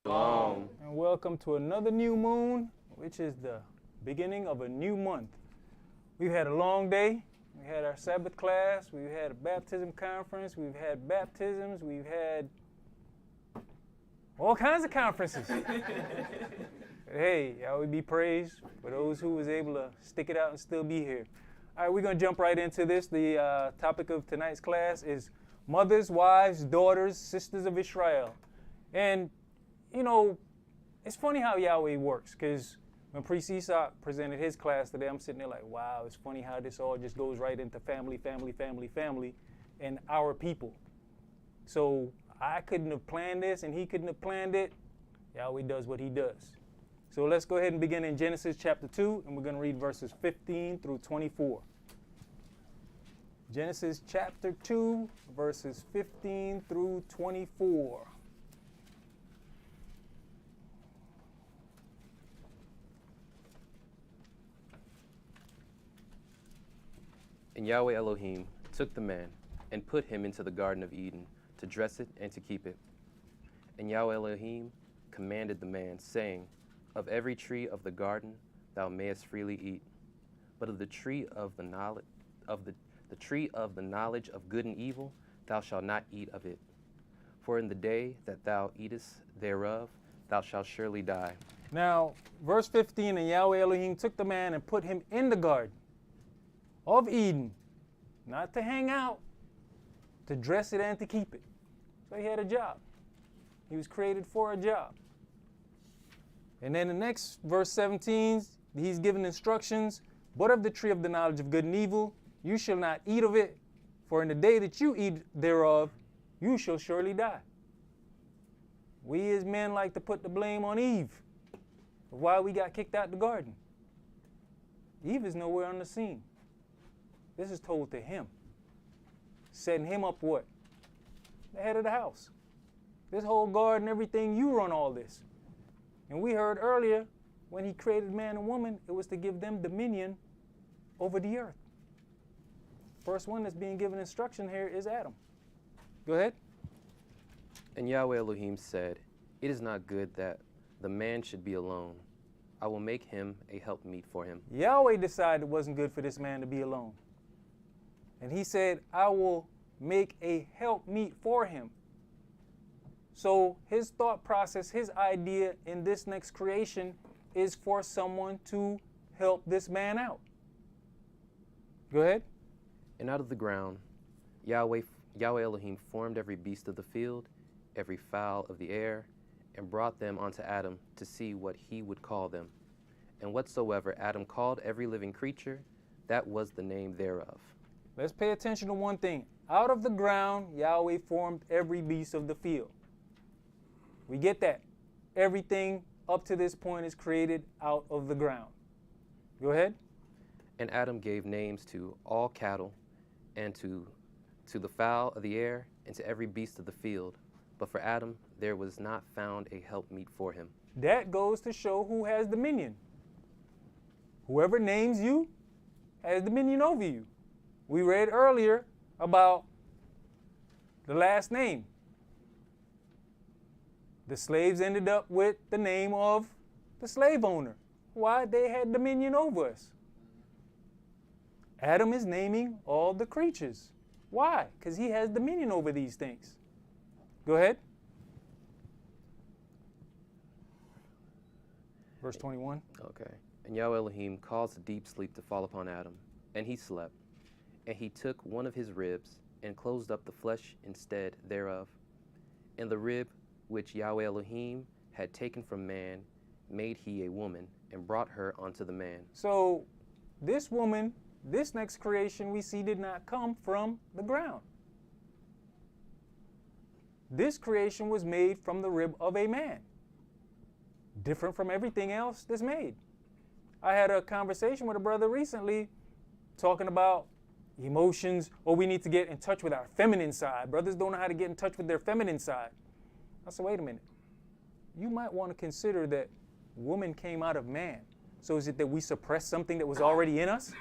Shalom. And welcome to another new moon, which is the beginning of a new month. We've had a long day. We had our Sabbath class. We've had a baptism conference. We've had baptisms. We've had all kinds of conferences. Hey, Yahweh be praised for those who was able to stick it out and still be here. All right, we're going to jump right into this. The topic of tonight's class is mothers, wives, daughters, sisters of Israel. And you know, it's funny how Yahweh works, because when Priest Esaac presented his class today, I'm sitting there like, wow, it's funny how this all just goes right into family, and our people. So I couldn't have planned this, and he couldn't have planned it. Yahweh does what he does. So let's go ahead and begin in Genesis chapter 2, and we're going to read verses 15 through 24. Genesis chapter 2, verses 15 through 24. And Yahweh Elohim took the man and put him into the Garden of Eden to dress it and to keep it. And Yahweh Elohim commanded the man, saying, Of every tree of the garden thou mayest freely eat, but of the tree of the knowledge of good and evil thou shalt not eat of it. For in the day that thou eatest thereof thou shalt surely die. Now, verse 15, and Yahweh Elohim took the man and put him in the garden of Eden, not to hang out, to dress it and to keep it. So he had a job. He was created for a job. And then the next verse 17, he's given instructions, but of the tree of the knowledge of good and evil, you shall not eat of it, for in the day that you eat thereof, you shall surely die. We as men like to put the blame on Eve of why we got kicked out the garden. Eve is nowhere on the scene. This is told to him, setting him up what? The head of the house. This whole garden, everything, you run all this. And we heard earlier, when he created man and woman, it was to give them dominion over the earth. First one that's being given instruction here is Adam. Go ahead. And Yahweh Elohim said, It is not good that the man should be alone. I will make him a helpmeet for him. Yahweh decided it wasn't good for this man to be alone. And he said, I will make a helpmeet for him. So his thought process, his idea in this next creation is for someone to help this man out. Go ahead. And out of the ground, Yahweh Elohim formed every beast of the field, every fowl of the air, and brought them unto Adam to see what he would call them. And whatsoever Adam called every living creature, that was the name thereof. Let's pay attention to one thing. Out of the ground, Yahweh formed every beast of the field. We get that. Everything up to this point is created out of the ground. Go ahead. And Adam gave names to all cattle, and to the fowl of the air, and to every beast of the field. But for Adam there was not found a helpmeet for him. That goes to show who has dominion. Whoever names you has dominion over you. We read earlier about the last name. The slaves ended up with the name of the slave owner. Why? They had dominion over us. Adam is naming all the creatures. Why? Because he has dominion over these things. Go ahead. Verse 21. Okay. And Yahweh Elohim caused a deep sleep to fall upon Adam, and he slept. And he took one of his ribs, and closed up the flesh instead thereof. And the rib which Yahweh Elohim had taken from man, made he a woman, and brought her unto the man. So this woman, this next creation we see did not come from the ground. This creation was made from the rib of a man. Different from everything else that's made. I had a conversation with a brother recently talking about emotions, or we need to get in touch with our feminine side. Brothers don't know how to get in touch with their feminine side. I said, wait a minute. You might want to consider that woman came out of man. So is it that we suppress something that was already in us?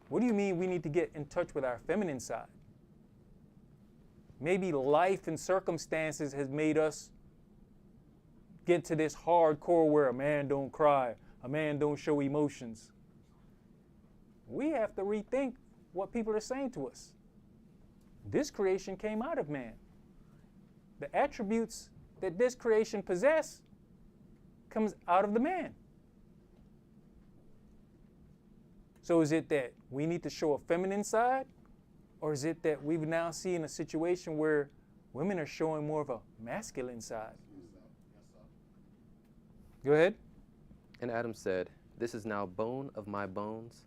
What do you mean we need to get in touch with our feminine side? Maybe life and circumstances has made us get to this hardcore where a man don't cry, a man don't show emotions. We have to rethink what people are saying to us. This creation came out of man. The attributes that this creation possess comes out of the man. So is it that we need to show a feminine side? Or is it that we've now seen a situation where women are showing more of a masculine side? Go ahead. And Adam said, "This is now bone of my bones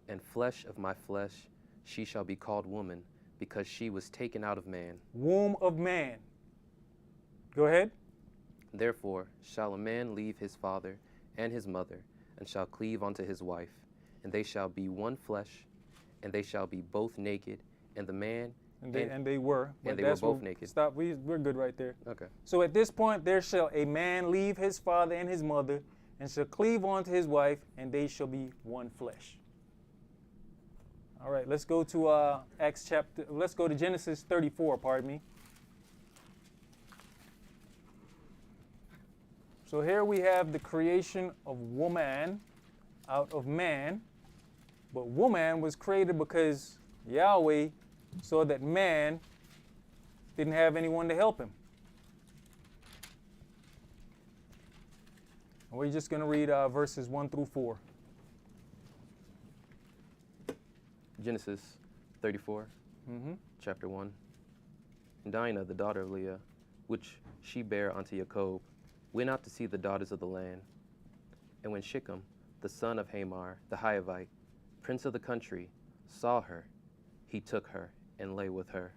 and flesh of my flesh. She shall be called woman, because she was taken out of man. Womb of man. Go ahead. Therefore shall a man leave his father and his mother, and shall cleave unto his wife, and they shall be one flesh, and they shall be both naked, and the man And they were. And they were both naked. Stop. We're good right there. Okay. So at this point, there shall a man leave his father and his mother, and shall cleave unto his wife, and they shall be one flesh. All right, let's go to let's go to Genesis 34, pardon me. So here we have the creation of woman out of man. But woman was created because Yahweh saw that man didn't have anyone to help him. And we're just going to read verses 1 through 4. Genesis 34, chapter 1. And Dinah, the daughter of Leah, which she bare unto Jacob, went out to see the daughters of the land. And when Shechem, the son of Hamor, the Hivite, prince of the country, saw her, he took her and lay with her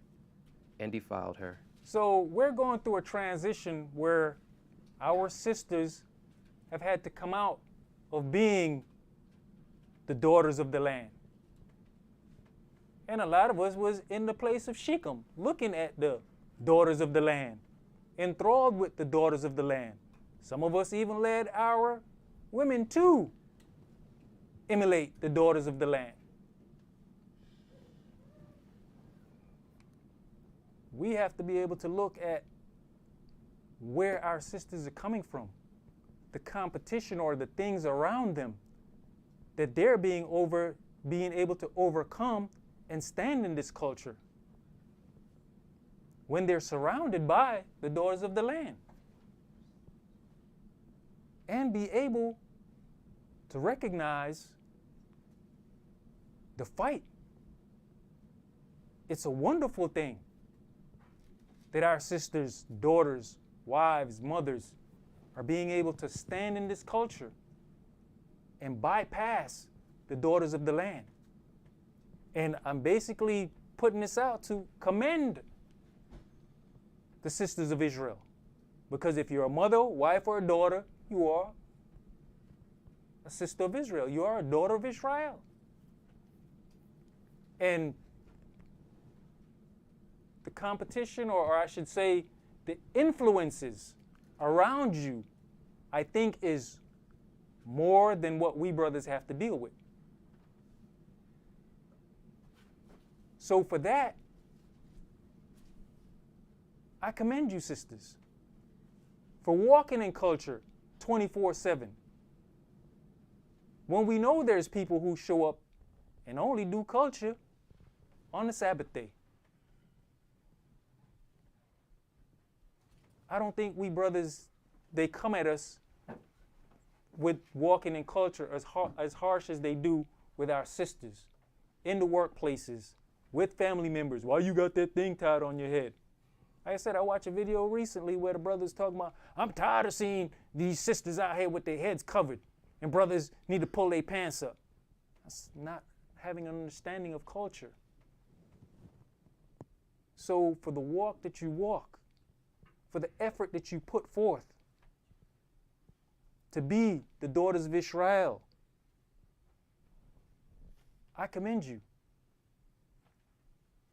and defiled her. So we're going through a transition where our sisters have had to come out of being the daughters of the land. And a lot of us was in the place of Shechem, looking at the daughters of the land, enthralled with the daughters of the land. Some of us even led our women to emulate the daughters of the land. We have to be able to look at where our sisters are coming from, the competition or the things around them that they're being able to overcome and stand in this culture when they're surrounded by the daughters of the land, and be able to recognize the fight. It's a wonderful thing that our sisters, daughters, wives, mothers are being able to stand in this culture and bypass the daughters of the land. And I'm basically putting this out to commend the sisters of Israel. Because if you're a mother, wife, or a daughter, you are a sister of Israel. You are a daughter of Israel. And the competition, or I should say, the influences around you, I think is more than what we brothers have to deal with. So for that, I commend you, sisters, for walking in culture 24/7. When we know there's people who show up and only do culture on the Sabbath day. I don't think we brothers, they come at us with walking in culture as harsh as they do with our sisters in the workplaces, with family members. Why you got that thing tied on your head? Like I said, I watched a video recently where the brothers talking about, I'm tired of seeing these sisters out here with their heads covered, and brothers need to pull their pants up. That's not having an understanding of culture. So for the walk that you walk, for the effort that you put forth to be the daughters of Israel, I commend you.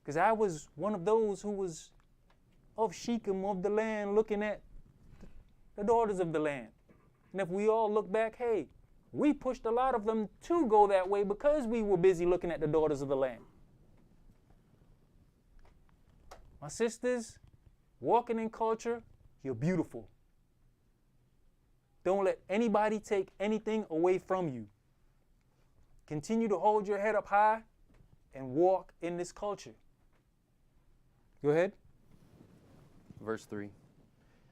Because I was one of those who was of Shechem, of the land, looking at the daughters of the land. And if we all look back, hey, we pushed a lot of them to go that way because we were busy looking at the daughters of the land. My sisters, walking in culture, you're beautiful. Don't let anybody take anything away from you. Continue to hold your head up high and walk in this culture. Go ahead. Verse 3.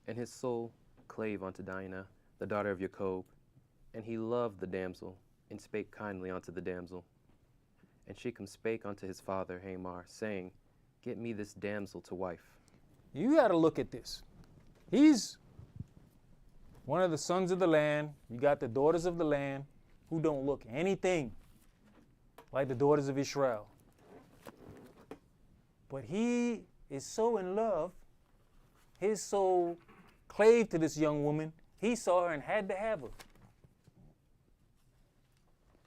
And his soul clave unto Dinah, the daughter of Jacob, and he loved the damsel, and spake kindly unto the damsel. And Shechem spake unto his father Hamor, saying, Get me this damsel to wife. You got to look at this. He's one of the sons of the land. You got the daughters of the land who don't look anything like the daughters of Israel. But he is so in love, his soul clave to this young woman. He saw her and had to have her.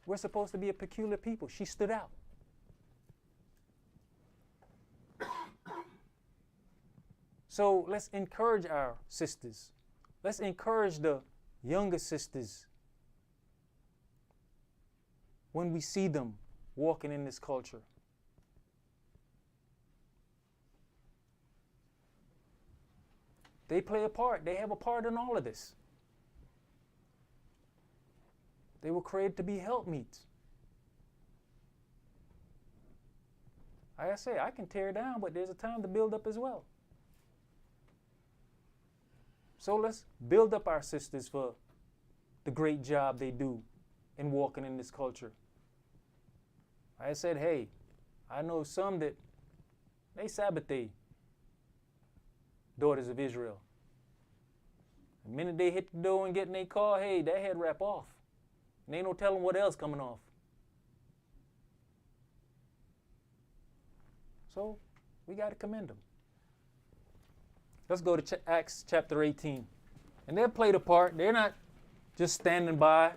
We're supposed to be a peculiar people. She stood out. So let's encourage our sisters. Let's encourage the younger sisters when we see them walking in this culture. They play a part. They have a part in all of this. They were created to be helpmeets. Like I say, I can tear down, but there's a time to build up as well. So let's build up our sisters for the great job they do in walking in this culture. I said, hey, I know some that they Sabbath day daughters of Israel. The minute they hit the door and get in their car, hey, that head wrap off. And ain't no telling what else coming off. So we got to commend them. Let's go to Acts chapter 18. And they played a part. They're not just standing by,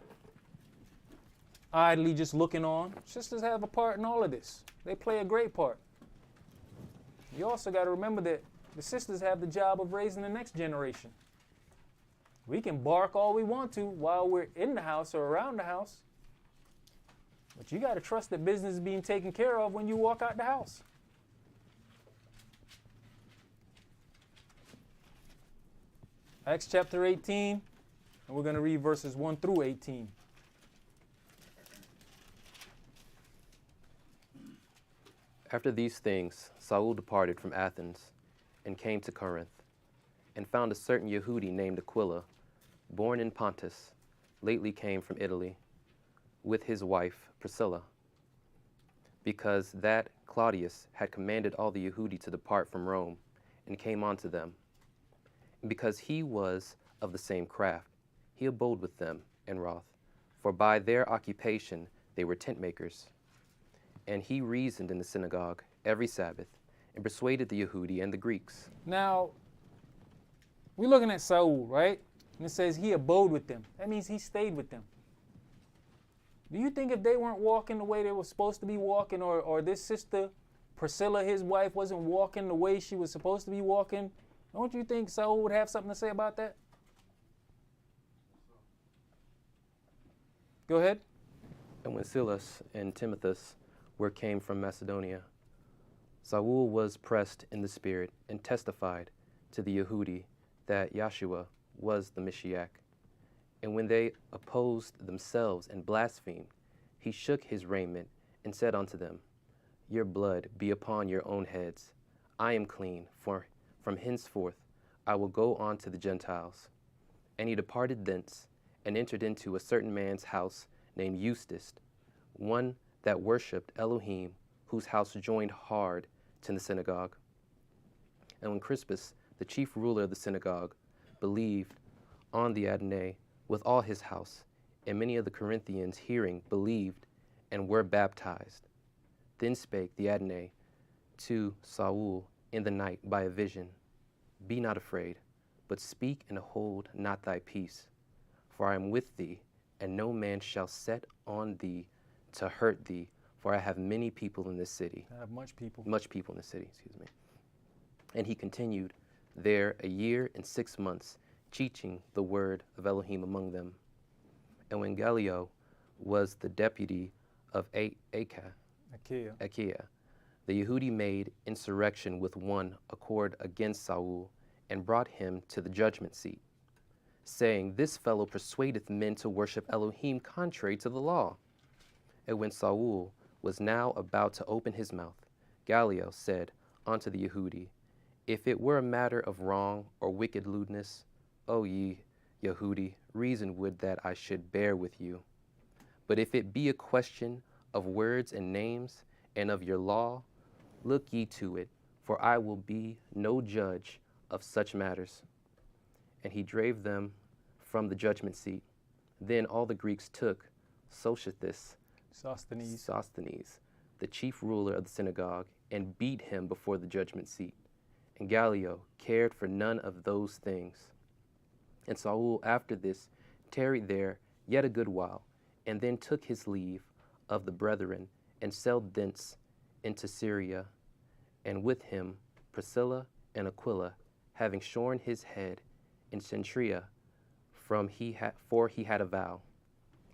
idly just looking on. Sisters have a part in all of this. They play a great part. You also got to remember that the sisters have the job of raising the next generation. We can bark all we want to while we're in the house or around the house. But you got to trust that business is being taken care of when you walk out the house. Acts chapter 18, and we're going to read verses 1 through 18. After these things, Saul departed from Athens and came to Corinth, and found a certain Yehudi named Aquila, born in Pontus, lately came from Italy, with his wife Priscilla, because that Claudius had commanded all the Yehudi to depart from Rome, and came unto them. And because he was of the same craft, he abode with them in wrath, for by their occupation they were tent makers. And he reasoned in the synagogue every Sabbath, and persuaded the Yehudi and the Greeks. Now, we're looking at Saul, right? And it says he abode with them. That means he stayed with them. Do you think if they weren't walking the way they were supposed to be walking, or this sister, Priscilla, his wife, wasn't walking the way she was supposed to be walking, don't you think Saul would have something to say about that? Go ahead. And when Silas and Timotheus came from Macedonia, Saul was pressed in the spirit and testified to the Yehudi that Yeshua was the Mashiach. And when they opposed themselves and blasphemed, he shook his raiment and said unto them, Your blood be upon your own heads. I am clean, for from henceforth I will go on to the Gentiles. And he departed thence and entered into a certain man's house named Eustace, one that worshipped Elohim, whose house joined hard to the synagogue. And when Crispus, the chief ruler of the synagogue, believed on the Adonai with all his house, and many of the Corinthians hearing believed and were baptized, then spake the Adonai to Saul in the night by a vision, Be not afraid, but speak and hold not thy peace, for I am with thee, and no man shall set on thee to hurt thee, for I have many people in this city. I have much people. Much people in the city, excuse me. And he continued there 1 year and 6 months, teaching the word of Elohim among them. And when Gallio was the deputy of Achaia, the Yehudi made insurrection with one accord against Saul, and brought him to the judgment seat, saying, "This fellow persuadeth men to worship Elohim contrary to the law." And when Saul was now about to open his mouth, Gallio said unto the Yehudi, "If it were a matter of wrong or wicked lewdness, O ye Yehudi, reason would that I should bear with you. But if it be a question of words and names, and of your law, look ye to it, for I will be no judge of such matters." And he drave them from the judgment seat. Then all the Greeks took Sosthenes, the chief ruler of the synagogue, and beat him before the judgment seat. And Gallio cared for none of those things. And Saul after this tarried there yet a good while, and then took his leave of the brethren, and sailed thence into Syria, and with him Priscilla and Aquila, having shorn his head in Centria, for he had a vow.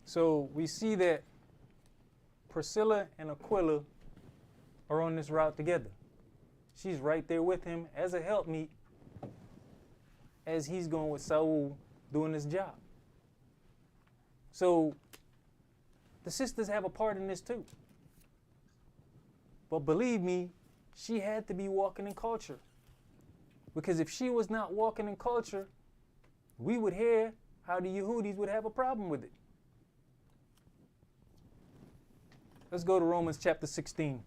So we see that Priscilla and Aquila are on this route together. She's right there with him as a helpmeet as he's going with Saul doing his job. So the sisters have a part in this too. But believe me, she had to be walking in culture. Because if she was not walking in culture, we would hear how the Yehudis would have a problem with it. Let's go to Romans chapter 16.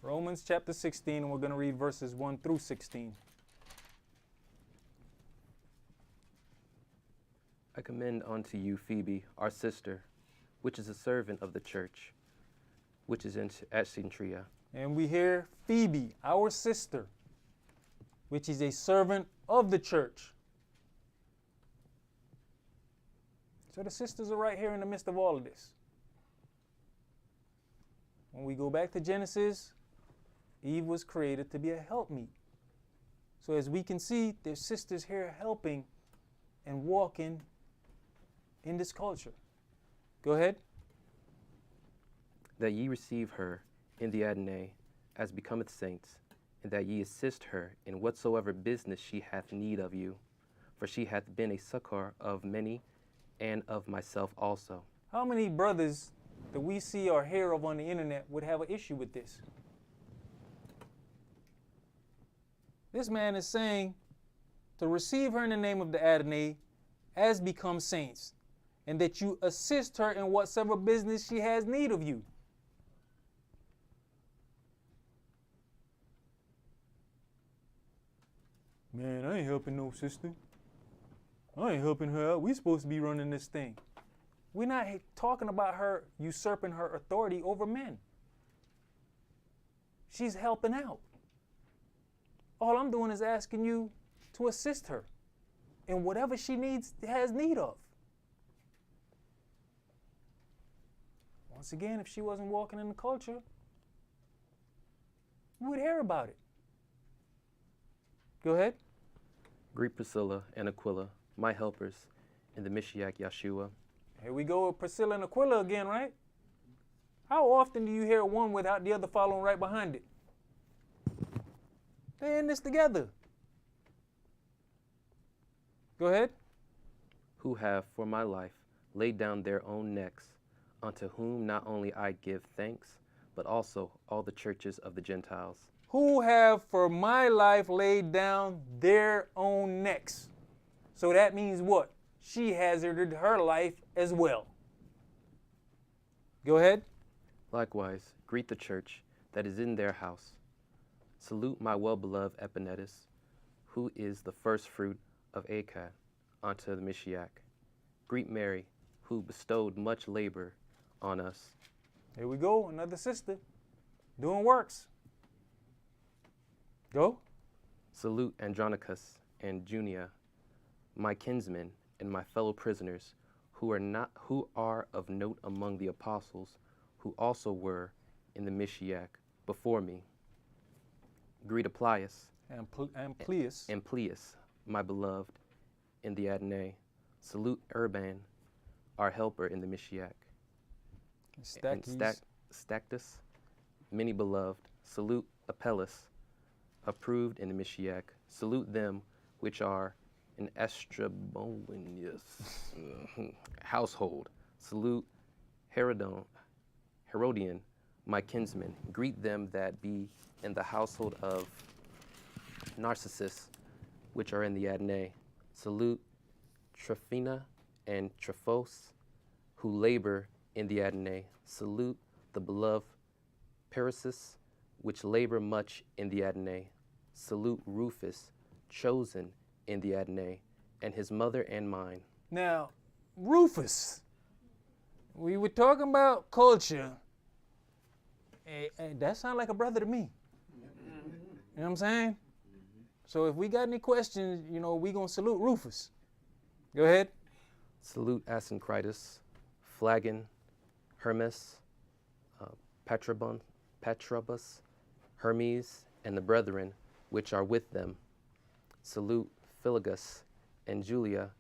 Romans chapter 16, and we're going to read verses 1 through 16. I commend unto you Phoebe, our sister, which is a servant of the church, which is at Centria. And we hear Phoebe, our sister, which is a servant of the church. So the sisters are right here in the midst of all of this. When we go back to Genesis, Eve was created to be a helpmeet. So as we can see, there's sisters here helping and walking in this culture. Go ahead. That ye receive her in the Adonai, as becometh saints, and that ye assist her in whatsoever business she hath need of you. For she hath been a succor of many, and of myself also. How many brothers that we see or hear of on the internet would have an issue with this? This man is saying to receive her in the name of the Adonai as become saints, and that you assist her in whatsoever business she has need of you. Man, I ain't helping no sister. I ain't helping her out. We supposed to be running this thing. We're not talking about her usurping her authority over men. She's helping out. All I'm doing is asking you to assist her in whatever she has need of. Once again, if she wasn't walking in the culture, we would hear about it. Go ahead. Greet Priscilla and Aquila, my helpers, in the Mashiach Yeshua. Here we go with Priscilla and Aquila again, right? How often do you hear one without the other following right behind it? They're in this together. Go ahead. Who have for my life laid down their own necks, unto whom not only I give thanks, but also all the churches of the Gentiles. Who have for my life laid down their own necks. So that means what? She hazarded her life as well. Go ahead. Likewise, greet the church that is in their house. Salute my well-beloved Epanetus, who is the first fruit of Acad, unto the Mashiach. Greet Mary, who bestowed much labor on us. Here we go, another sister doing works. Go. Salute Andronicus and Junia, my kinsmen and my fellow prisoners, who are of note among the apostles, who also were in the Mishiach before me. Greet Applius and Pleius, my beloved, in the Adonai. Salute Urban, our helper in the Mishiach. And Stactus, many beloved. Salute Apelles, approved in the Mishiach. Salute them which are in Estrabonius household. Salute Herodian, my kinsman. Greet them that be in the household of Narcissus, which are in the Adonai. Salute Tryphena and Tryphos, who labor in the Adonai. Salute the beloved Persis, which labor much in the Adonai. Salute Rufus, chosen in the Adonai, and his mother and mine. Now, Rufus, we were talking about culture, and that sounds like a brother to me. You know what I'm saying? So if we got any questions, we going to salute Rufus. Go ahead. Salute Asyncritus, Flagon, Hermes, Patrobus, Hermes, and the brethren which are with them. Salute Philologus and Julia,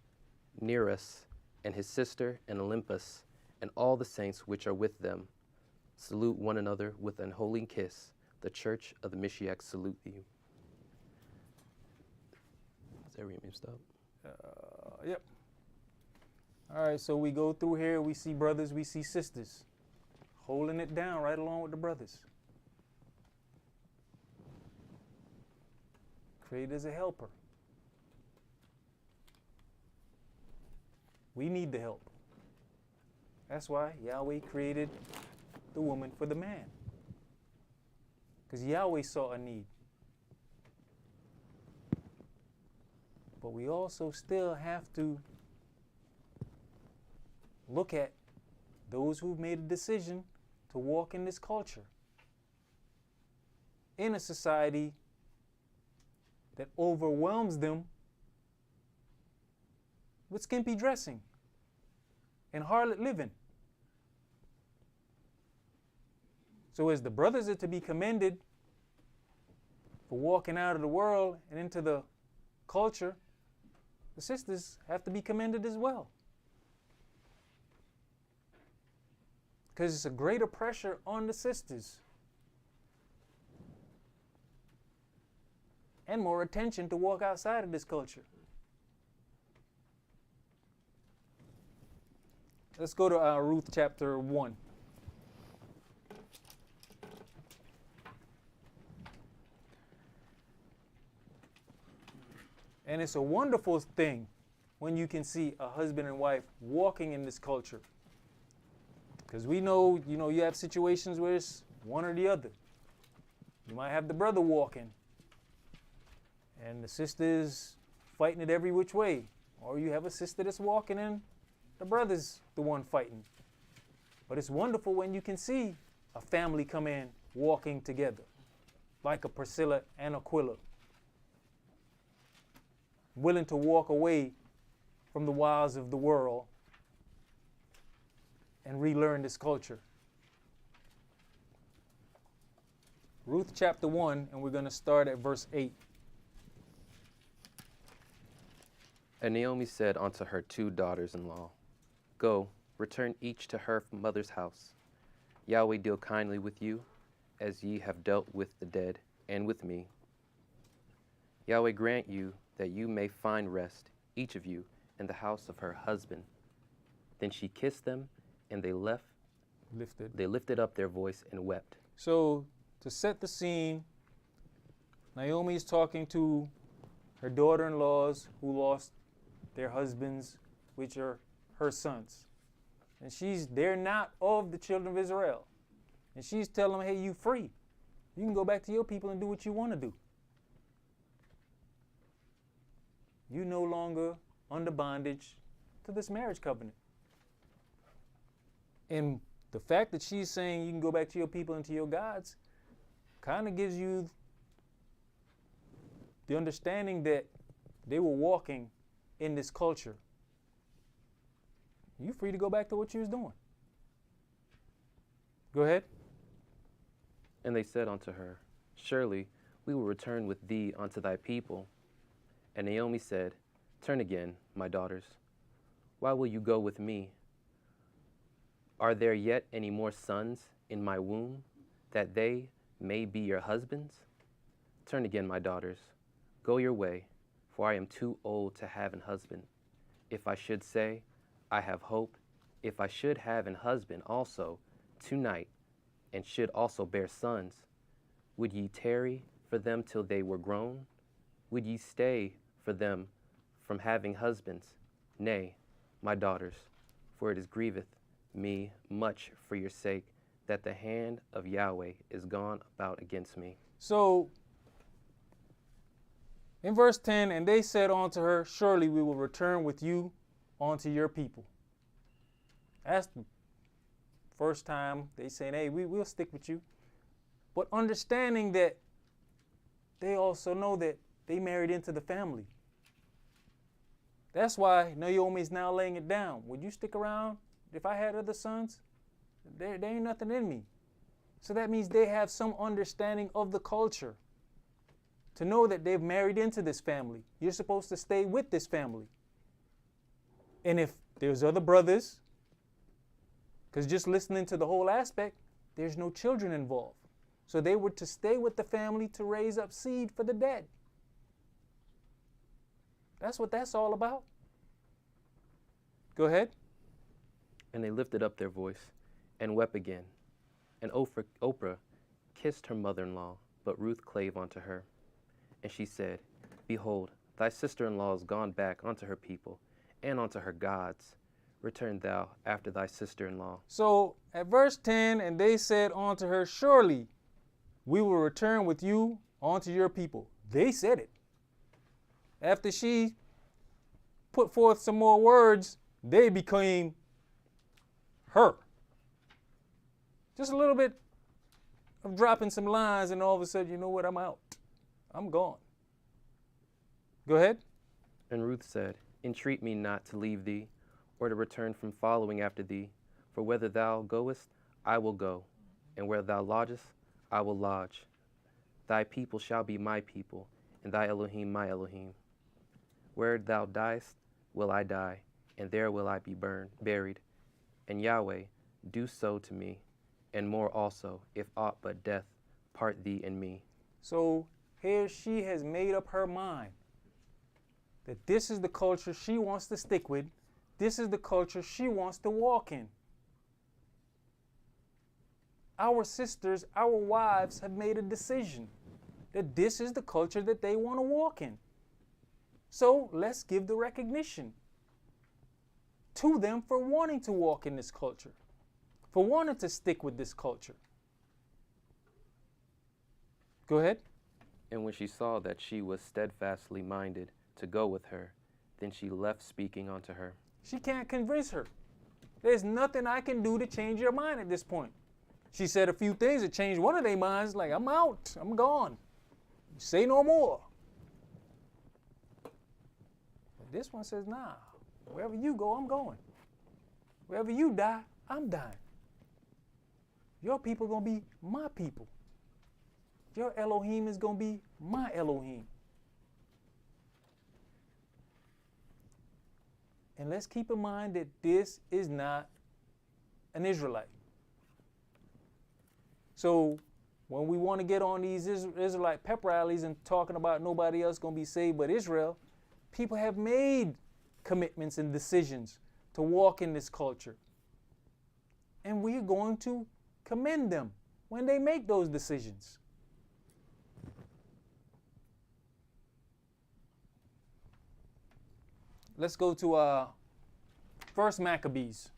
Nereus, and his sister, and Olympus, and all the saints which are with them. Salute one another with an holy kiss. The church of the Mishiach salute you. Is that where you stop? Yep. All right, so we go through here, we see brothers, we see sisters, holding it down right along with the brothers. Created as a helper. We need the help. That's why Yahweh created the woman for the man. Because Yahweh saw a need. But we also still have to look at those who've made a decision to walk in this culture. In a society that overwhelms them with skimpy dressing and harlot living. So as the brothers are to be commended for walking out of the world and into the culture, the sisters have to be commended as well. Because it's a greater pressure on the sisters and more attention to walk outside of this culture. Let's go to Ruth chapter 1. And it's a wonderful thing when you can see a husband and wife walking in this culture. Because we know, you have situations where it's one or the other. You might have the brother walking and the sister is fighting it every which way. Or you have a sister that's walking and the brother's the one fighting. But it's wonderful when you can see a family come in walking together, like a Priscilla and Aquila, willing to walk away from the wiles of the world and relearn this culture. Ruth chapter 1, and we're going to start at verse 8. And Naomi said unto her 2 daughters-in-law, Go, return each to her mother's house. Yahweh deal kindly with you, as ye have dealt with the dead, and with me. Yahweh grant you that you may find rest, each of you, in the house of her husband. Then she kissed them, and they lifted up their voice and wept. So, to set the scene, Naomi is talking to her daughter-in-laws who lost their husbands, which are her sons. And they're not of the children of Israel. And she's telling them, hey, you free. You can go back to your people and do what you want to do. You no longer under bondage to this marriage covenant. And the fact that she's saying you can go back to your people and to your gods kind of gives you the understanding that they were walking in this culture. You're free to go back to what you was doing. Go ahead. And they said unto her, Surely we will return with thee unto thy people. And Naomi said, Turn again, my daughters. Why will you go with me? Are there yet any more sons in my womb, that they may be your husbands? Turn again, my daughters. Go your way, for I am too old to have an husband. If I should say, I have hope, if I should have an husband also tonight, and should also bear sons, would ye tarry for them till they were grown? Would ye stay for them from having husbands? Nay, my daughters, for it grieveth me much for your sake that the hand of Yahweh is gone about against me. So, in verse 10, and they said unto her, Surely we will return with you unto your people. That's the first time they saying, hey, we'll stick with you. But understanding that they also know that they married into the family. That's why Naomi is now laying it down. Would you stick around if I had other sons? There ain't nothing in me. So that means they have some understanding of the culture. To know that they've married into this family. You're supposed to stay with this family. And if there's other brothers, because just listening to the whole aspect, there's no children involved. So they were to stay with the family to raise up seed for the dead. That's what that's all about. Go ahead. And they lifted up their voice and wept again. And Oprah kissed her mother-in-law, but Ruth clave unto her. And she said, Behold, thy sister-in-law is gone back unto her people, and unto her gods. Return thou after thy sister-in-law. So at verse 10, and they said unto her, Surely we will return with you unto your people. They said it. After she put forth some more words, they became her. Just a little bit of dropping some lines, and all of a sudden, you know what, I'm out. I'm gone. Go ahead. And Ruth said, Entreat me not to leave thee, or to return from following after thee. For whether thou goest, I will go, and where thou lodgest, I will lodge. Thy people shall be my people, and thy Elohim my Elohim. Where thou diest, will I die, and there will I be buried. And Yahweh, do so to me, and more also, if aught but death part thee and me. So here she has made up her mind that this is the culture she wants to stick with. This is the culture she wants to walk in. Our sisters, our wives have made a decision that this is the culture that they want to walk in. So let's give the recognition to them for wanting to walk in this culture, for wanting to stick with this culture. Go ahead. And when she saw that she was steadfastly minded to go with her, then she left speaking unto her. She can't convince her. There's nothing I can do to change your mind at this point. She said a few things that changed one of their minds, like, I'm out, I'm gone. Say no more. But this one says, nah, wherever you go, I'm going. Wherever you die, I'm dying. Your people are going to be my people. Your Elohim is going to be my Elohim. And let's keep in mind that this is not an Israelite. So when we want to get on these Israelite pep rallies and talking about nobody else going to be saved but Israel, people have made commitments and decisions to walk in this culture. And we're going to commend them when they make those decisions. Let's go to 1 Maccabees.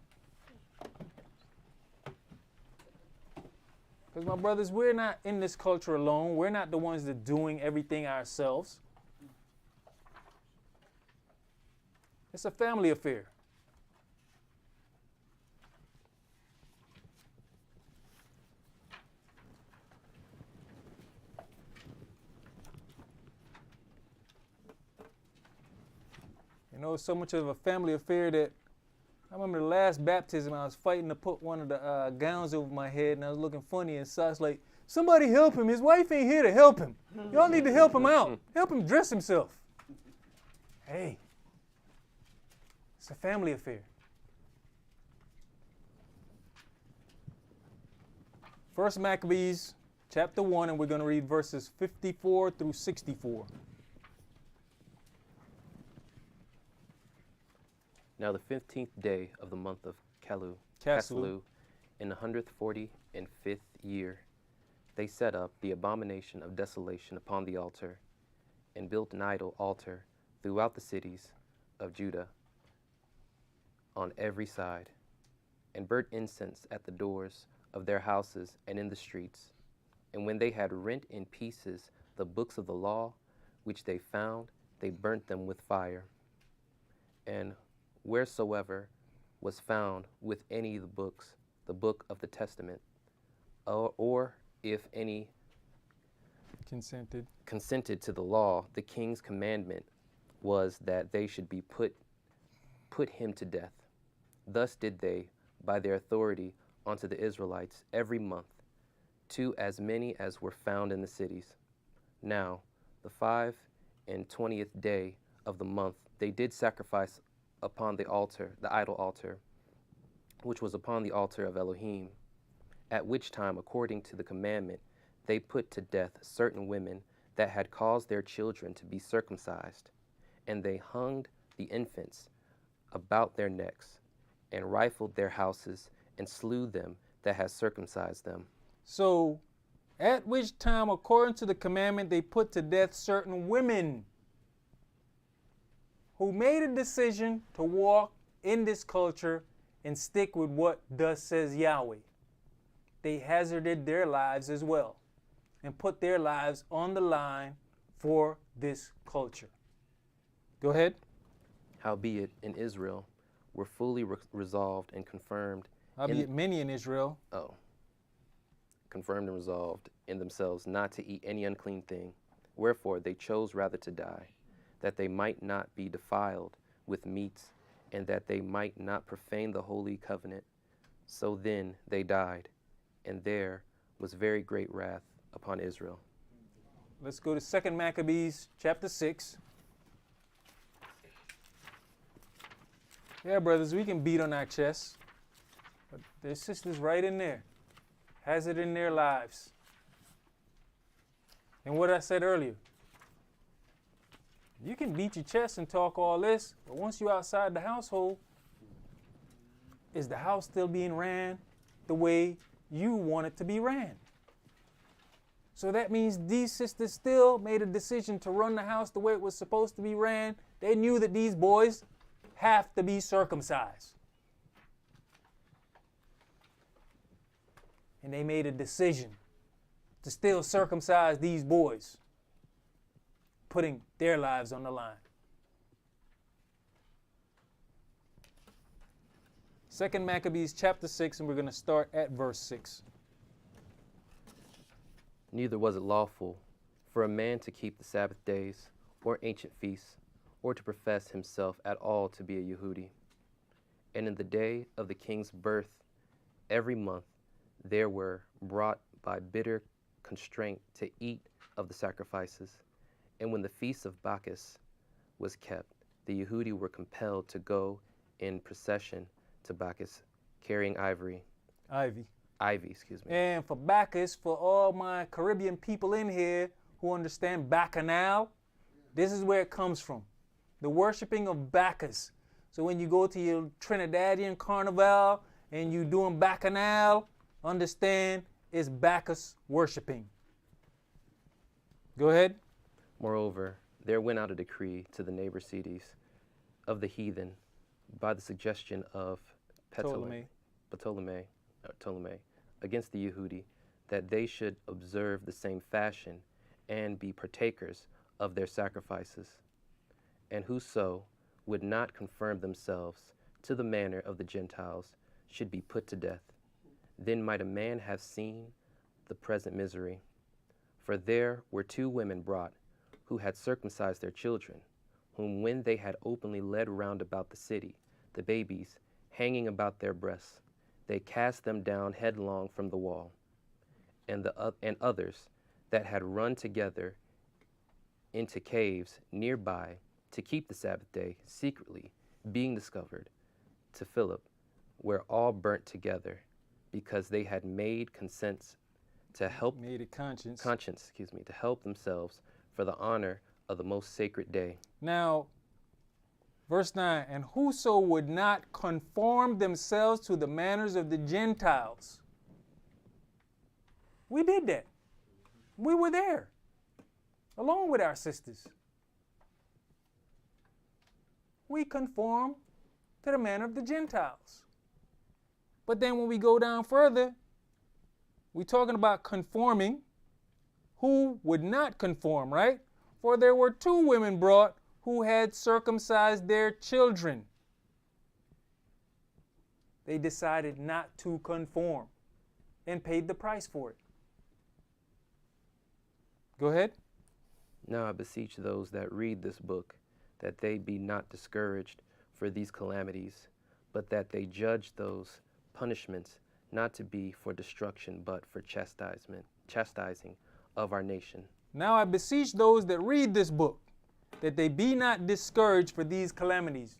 Because my brothers, we're not in this culture alone. We're not the ones that are doing everything ourselves. It's a family affair. You know, it's so much of a family affair that I remember the last baptism, I was fighting to put one of the gowns over my head, and I was looking funny, and Scott's like, somebody help him. His wife ain't here to help him. Y'all need to help him out. Help him dress himself. Hey, it's a family affair. First Maccabees, chapter 1, and we're going to read verses 54 through 64. Now the 15th day of the month of Caslu, in the 145th year, they set up the abomination of desolation upon the altar, and built an idol altar throughout the cities of Judah on every side, and burnt incense at the doors of their houses and in the streets. And when they had rent in pieces the books of the law, which they found, they burnt them with fire. And wheresoever was found with any of the books, the book of the testament, or if any consented to the law, the king's commandment was that they should be put him to death. Thus did they, by their authority, unto the Israelites every month, to as many as were found in the cities. Now, the 25th day of the month, they did sacrifice upon the altar, the idol altar, which was upon the altar of Elohim, at which time, according to the commandment, they put to death certain women that had caused their children to be circumcised, and they hung the infants about their necks, and rifled their houses, and slew them that had circumcised them. So, at which time, according to the commandment, they put to death certain women who made a decision to walk in this culture and stick with what thus says Yahweh. They hazarded their lives as well and put their lives on the line for this culture. Go ahead. Howbeit in Israel were fully resolved and confirmed. Howbeit many in Israel. Confirmed and resolved in themselves not to eat any unclean thing. Wherefore they chose rather to die, that they might not be defiled with meats, and that they might not profane the holy covenant. So then they died, and there was very great wrath upon Israel. Let's go to 2 Maccabees chapter 6. Yeah, brothers, we can beat on our chests, but there's sisters right in there, hazard in their lives. And what I said earlier, you can beat your chest and talk all this, but once you're outside the household, is the house still being ran the way you want it to be ran? So that means these sisters still made a decision to run the house the way it was supposed to be ran. They knew that these boys have to be circumcised. And they made a decision to still circumcise these boys, putting their lives on the line. 2 Maccabees chapter 6, and we're going to start at verse 6. Neither was it lawful for a man to keep the Sabbath days, or ancient feasts, or to profess himself at all to be a Yehudi. And in the day of the king's birth, every month there were brought by bitter constraint to eat of the sacrifices. And when the feast of Bacchus was kept, the Yehudi were compelled to go in procession to Bacchus, carrying ivy. And for Bacchus, for all my Caribbean people in here who understand Bacchanal, this is where it comes from. The worshiping of Bacchus. So when you go to your Trinidadian carnival and you doing Bacchanal, understand it's Bacchus worshiping. Go ahead. Moreover, there went out a decree to the neighbor cities of the heathen by the suggestion of Ptolemy against the Yehudi, that they should observe the same fashion and be partakers of their sacrifices. And whoso would not conform themselves to the manner of the Gentiles should be put to death. Then might a man have seen the present misery. For there were 2 women brought, who had circumcised their children, whom when they had openly led round about the city, the babies, hanging about their breasts. They cast them down headlong from the wall. And others that had run together into caves nearby to keep the Sabbath day secretly, being discovered, to Philip, where all burnt together, because they had made consents to help conscience, to help themselves for the honor of the most sacred day. Now, verse 9, and whoso would not conform themselves to the manners of the Gentiles. We did that. We were there, along with our sisters. We conform to the manner of the Gentiles. But then when we go down further, we're talking about conforming. Who would not conform, right? For there were 2 women brought who had circumcised their children. They decided not to conform and paid the price for it. Go ahead. Now I beseech those that read this book that they be not discouraged for these calamities, but that they judge those punishments not to be for destruction, but for chastising of our nation. Now I beseech those that read this book that they be not discouraged for these calamities.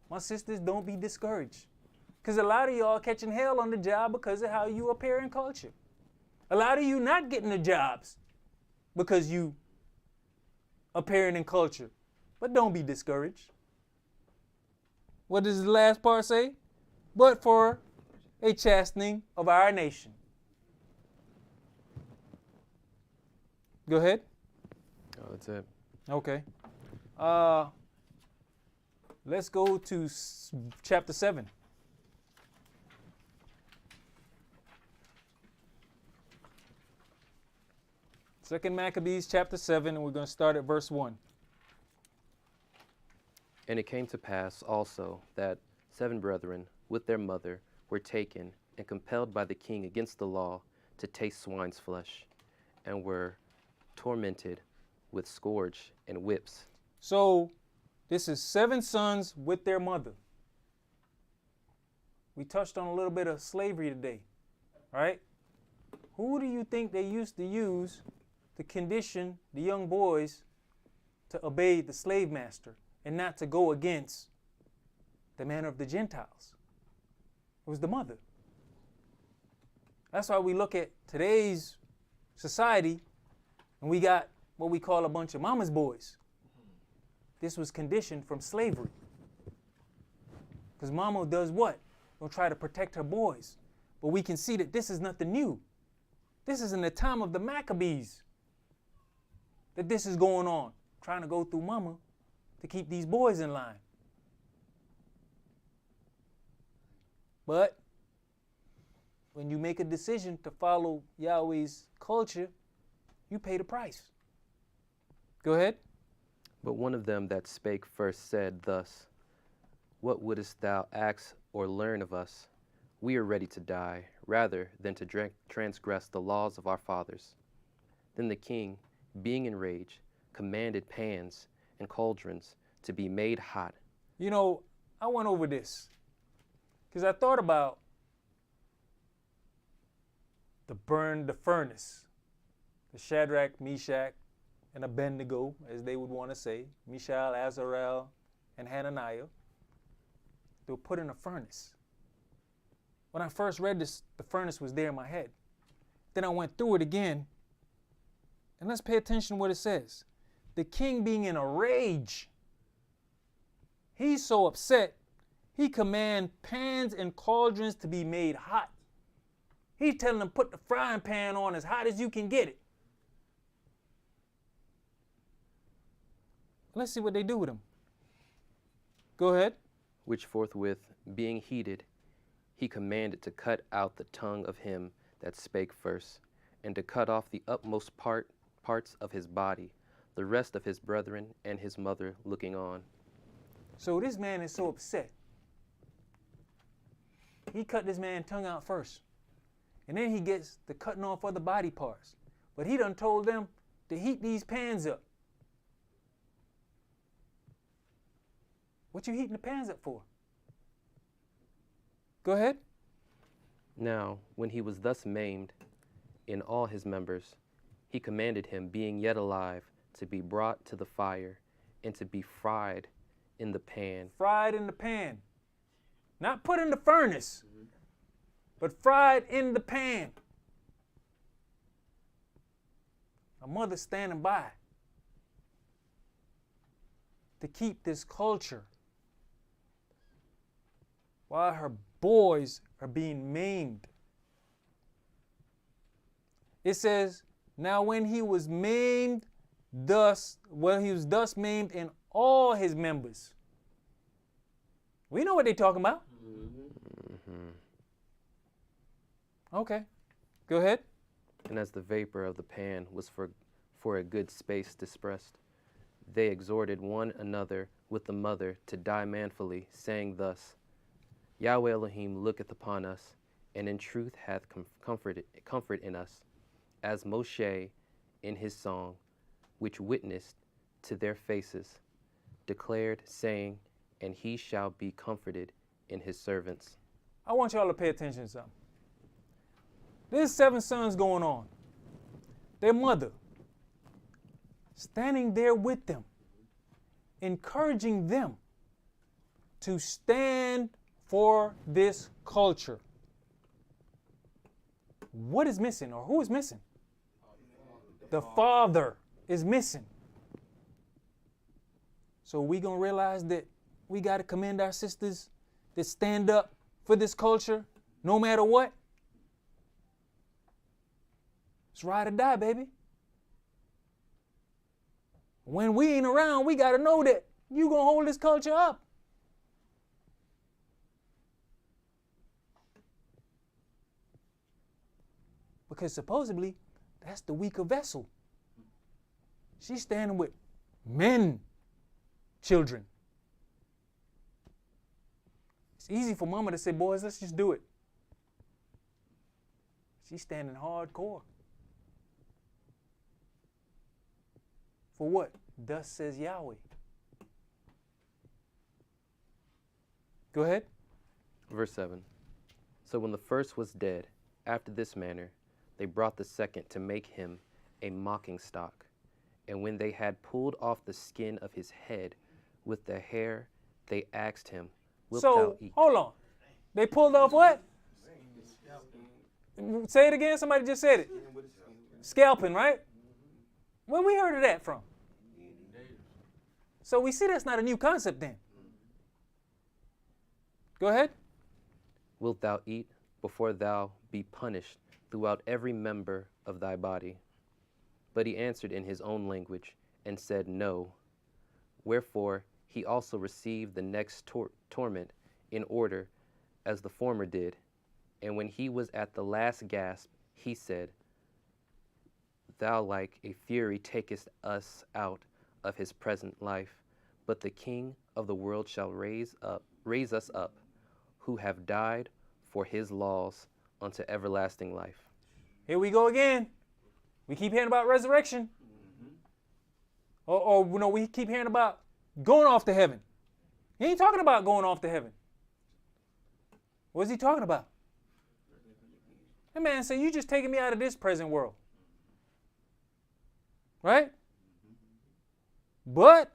My sisters, don't be discouraged. Because a lot of y'all catching hell on the job because of how you appear in culture. A lot of you not getting the jobs because you appearing in culture. But don't be discouraged. What does the last part say? But for a chastening of our nation. Go ahead. Oh, that's it. Okay. Let's go to chapter 7. Second Maccabees chapter 7, and we're going to start at verse 1. And it came to pass also that 7 brethren with their mother were taken and compelled by the king against the law to taste swine's flesh, and were tormented with scourge and whips. So this is 7 sons with their mother. We touched on a little bit of slavery today, right? Who do you think they used to use to condition the young boys to obey the slave master and not to go against the manner of the Gentiles? It was the mother. That's why we look at today's society and we got what we call a bunch of mama's boys. This was conditioned from slavery. Because mama does what? Will try to protect her boys. But we can see that this is nothing new. This is in the time of the Maccabees that this is going on, trying to go through mama to keep these boys in line. But when you make a decision to follow Yahweh's culture, you pay the price. Go ahead. But one of them that spake first said thus, What wouldest thou ask or learn of us? We are ready to die, rather than to transgress the laws of our fathers. Then the king, being enraged, commanded pans and cauldrons to be made hot. You know, I went over this because I thought about the furnace, the Shadrach, Meshach, and Abednego, as they would want to say, Mishael, Azarel, and Hananiah. They were put in a furnace. When I first read this, the furnace was there in my head. Then I went through it again, and let's pay attention to what it says. The king being in a rage, he's so upset, he command pans and cauldrons to be made hot. He's telling them, put the frying pan on as hot as you can get it. Let's see what they do with him. Go ahead. Which forthwith, being heated, he commanded to cut out the tongue of him that spake first, and to cut off the utmost parts of his body, the rest of his brethren and his mother looking on. So this man is so upset. He cut this man's tongue out first. And then he gets the cutting off other body parts. But he done told them to heat these pans up. What you heating the pans up for? Go ahead. Now, when he was thus maimed in all his members, he commanded him, being yet alive, to be brought to the fire and to be fried in the pan. Fried in the pan. Not put in the furnace, but fried in the pan. A mother standing by to keep this culture while her boys are being maimed. It says, now when he was maimed, he was thus maimed in all his members. We know what they're talking about. Mm-hmm. Okay, go ahead. And as the vapor of the pan was for a good space dispersed, they exhorted one another with the mother to die manfully, saying thus, Yahweh Elohim looketh upon us, and in truth hath comfort in us, as Moshe in his song, which witnessed to their faces, declared, saying, and he shall be comforted in his servants. I want y'all to pay attention to something. There's 7 sons going on. Their mother standing there with them, encouraging them to stand for this culture. What is missing, or who is missing? The father is missing. So we gonna realize that we gotta commend our sisters that stand up for this culture no matter what. It's ride or die, baby. When we ain't around, we gotta know that you gonna hold this culture up. Because supposedly, that's the weaker vessel. She's standing with men, children. It's easy for mama to say, boys, let's just do it. She's standing hardcore. For what? Thus says Yahweh. Go ahead. Verse 7. So when the first was dead, after this manner, they brought the second to make him a mocking stock. And when they had pulled off the skin of his head with the hair, they asked him, wilt thou eat? Hold on. They pulled off what? Say it again. Somebody just said it. Scalping, right? Where we heard of that from? So we see that's not a new concept then. Go ahead. Wilt thou eat before thou be punished throughout every member of thy body? But he answered in his own language and said, No. Wherefore he also received the next torment in order as the former did. And when he was at the last gasp, he said, Thou like a fury takest us out of his present life, but the King of the world shall raise us up, who have died for his laws unto everlasting life. Here we go again. We keep hearing about resurrection. Or we keep hearing about going off to heaven. He ain't talking about going off to heaven. What is he talking about? That man said, you just taking me out of this present world. Right? But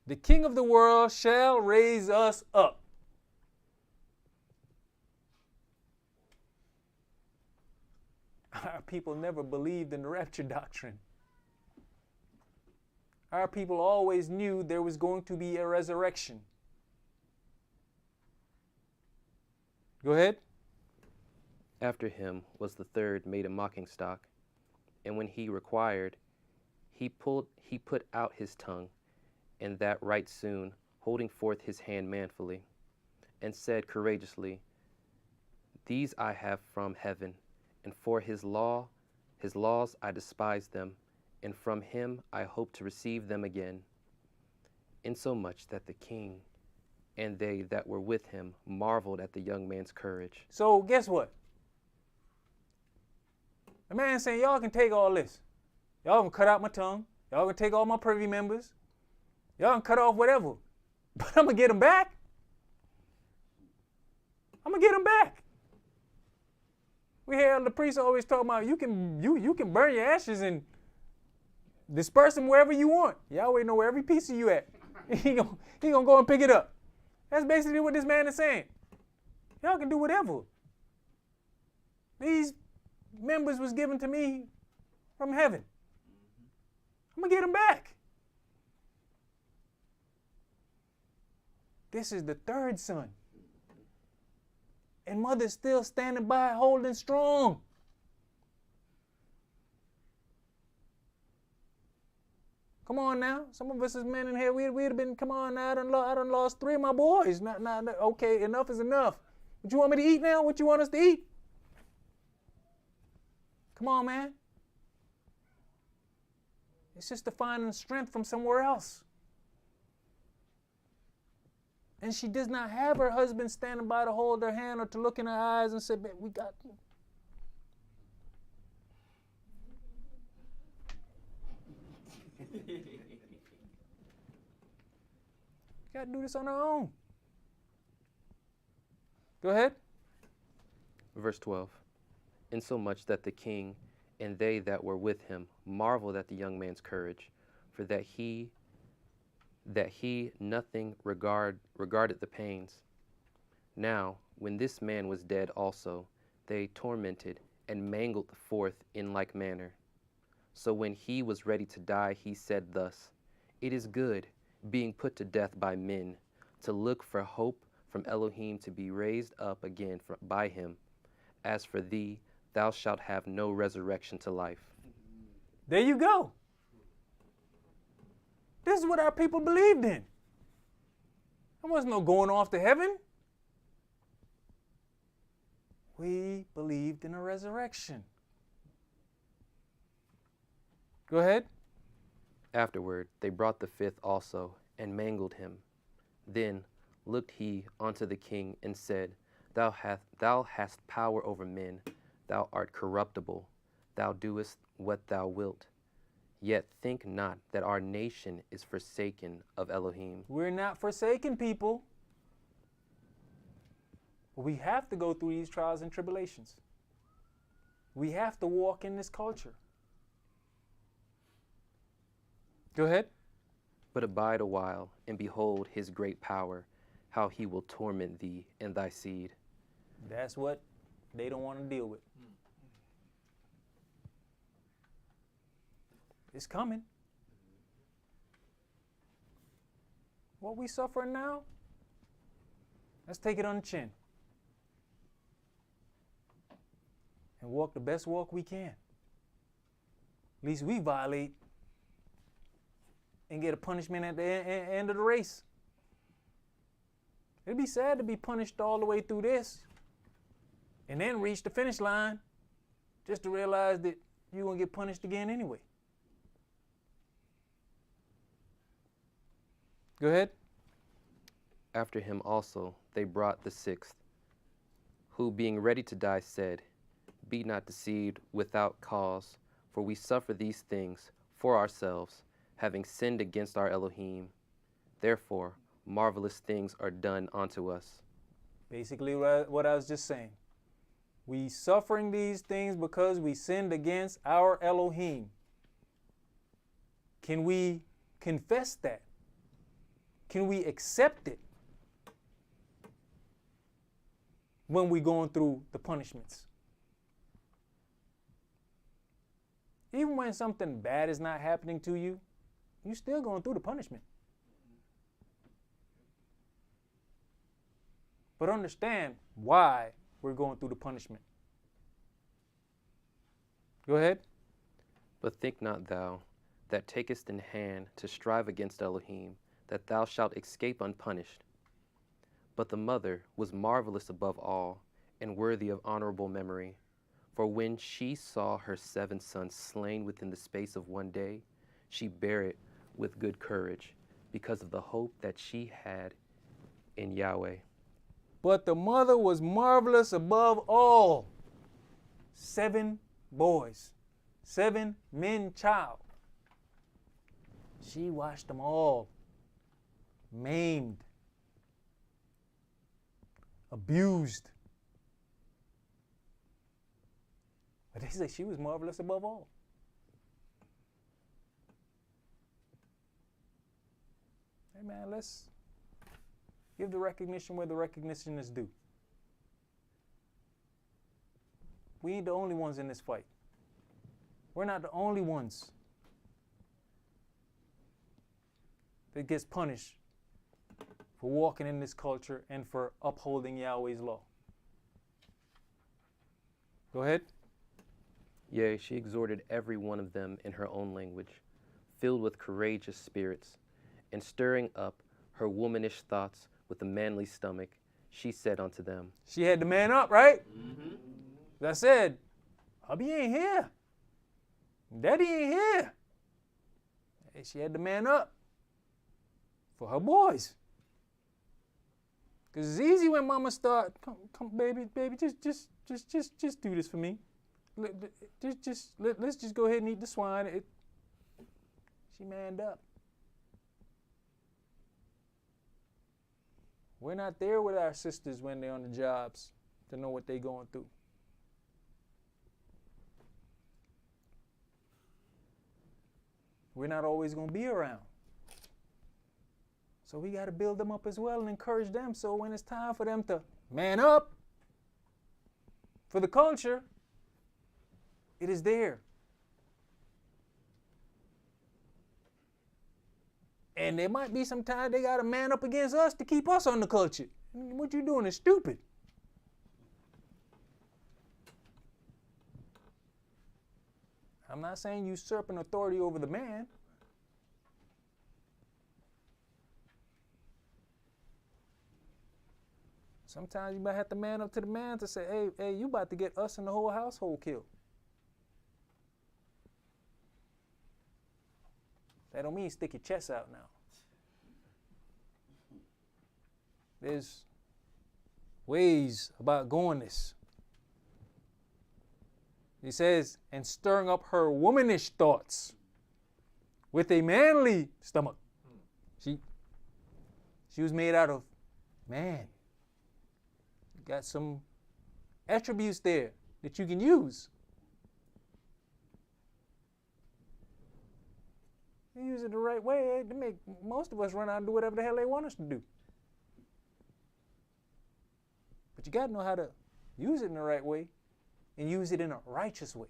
the King of the world shall raise us up. Our people never believed in the rapture doctrine. Our people always knew there was going to be a resurrection. Go ahead. After him was the third made a mocking stock, and when he required, he put out his tongue, and that right soon, holding forth his hand manfully, and said courageously, These I have from heaven, and for his laws I despise them, and from him I hope to receive them again. Insomuch that the king and they that were with him marveled at the young man's courage. So guess what? The man saying, y'all can take all this. Y'all can cut out my tongue. Y'all can take all my privy members. Y'all can cut off whatever. But I'm going to get them back. I'm gonna get them back. We hear the priest always talking about you can burn your ashes and disperse them wherever you want. Yahweh know where every piece of you at. He gonna go and pick it up. That's basically what this man is saying. Y'all can do whatever. These members was given to me from heaven. I'm gonna get them back. This is the third son. And mother's still standing by, holding strong. Come on now. Some of us as men in here, we'd have been, come on now, I done lost 3 of my boys. Not, okay, enough is enough. What you want me to eat now? What you want us to eat? Come on, man. It's just to find strength from somewhere else. And she does not have her husband standing by to hold her hand or to look in her eyes and say, "Babe, we got you." Got to do this on her own. Go ahead. Verse 12. Insomuch that the king and they that were with him marveled at the young man's courage, for that he nothing regarded the pains. Now, when this man was dead also, they tormented and mangled the fourth in like manner. So when he was ready to die, he said thus, "It is good, being put to death by men, to look for hope from Elohim to be raised up again by him. As for thee, thou shalt have no resurrection to life." There you go. This is what our people believed in. There was no going off to heaven. We believed in a resurrection. Go ahead. Afterward, they brought the fifth also, and mangled him. Then looked he unto the king, and said, Thou hast power over men, thou art corruptible, thou doest what thou wilt. Yet think not that our nation is forsaken of Elohim. We're not forsaken, people. But we have to go through these trials and tribulations. We have to walk in this culture. Go ahead. But abide a while, and behold his great power, how he will torment thee and thy seed. That's what they don't want to deal with. It's coming. What we suffering now, let's take it on the chin and walk the best walk we can. At least we violate and get a punishment at the end of the race. It'd be sad to be punished all the way through this and then reach the finish line just to realize that you're going to get punished again anyway. Go ahead. After him also they brought the sixth, who being ready to die said, Be not deceived without cause, for we suffer these things for ourselves, having sinned against our Elohim. Therefore, marvelous things are done unto us. Basically what I was just saying. We suffering these things because we sinned against our Elohim. Can we confess that? Can we accept it when we're going through the punishments? Even when something bad is not happening to you, you're still going through the punishment. But understand why we're going through the punishment. Go ahead. But think not thou that takest in hand to strive against Elohim, that thou shalt escape unpunished. But the mother was marvelous above all, and worthy of honorable memory. For when she saw her 7 sons slain within the space of 1 day, she bare it with good courage, because of the hope that she had in Yahweh. But the mother was marvelous above all. 7 boys, 7 men child. She watched them all maimed, abused. But they say she was marvelous above all. Hey man, let's give the recognition where the recognition is due. We ain't the only ones in this fight. We're not the only ones that gets punished for walking in this culture and for upholding Yahweh's law. Go ahead. Yea, she exhorted every one of them in her own language, filled with courageous spirits, and stirring up her womanish thoughts with a manly stomach, she said unto them. She had the man up, right? Mm-hmm. I said, hubby ain't here. Daddy ain't here. Hey, she had the man up for her boys. Cause it's easy when mama start, come, baby, just do this for me. Let's just go ahead and eat the swine. She manned up. We're not there with our sisters when they're on the jobs to know what they're going through. We're not always going to be around. So we got to build them up as well and encourage them, so when it's time for them to man up for the culture, it is there. And there might be some time they got to man up against us to keep us on the culture. What you doing is stupid. I'm not saying usurping authority over the man. Sometimes you might have to man up to the man to say, hey, you about to get us and the whole household killed. That don't mean stick your chest out now. There's ways about going this. He says, and stirring up her womanish thoughts with a manly stomach. She was made out of man. Got some attributes there that you can use. You use it the right way, they make most of us run out and do whatever the hell they want us to do. But you got to know how to use it in the right way and use it in a righteous way.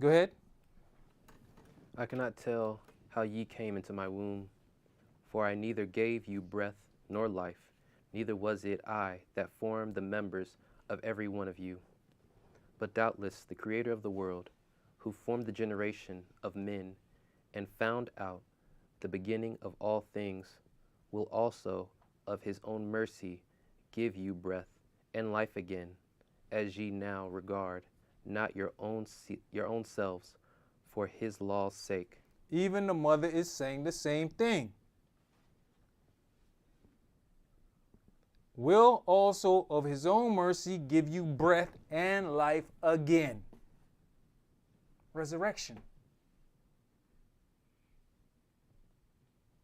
Go ahead. I cannot tell how ye came into my womb, for I neither gave you breath nor life, neither was it I that formed the members of every one of you. But doubtless the Creator of the world, who formed the generation of men and found out the beginning of all things, will also of his own mercy give you breath and life again, as ye now regard not your own selves for his law's sake. Even the mother is saying the same thing. Will also of his own mercy give you breath and life again. Resurrection.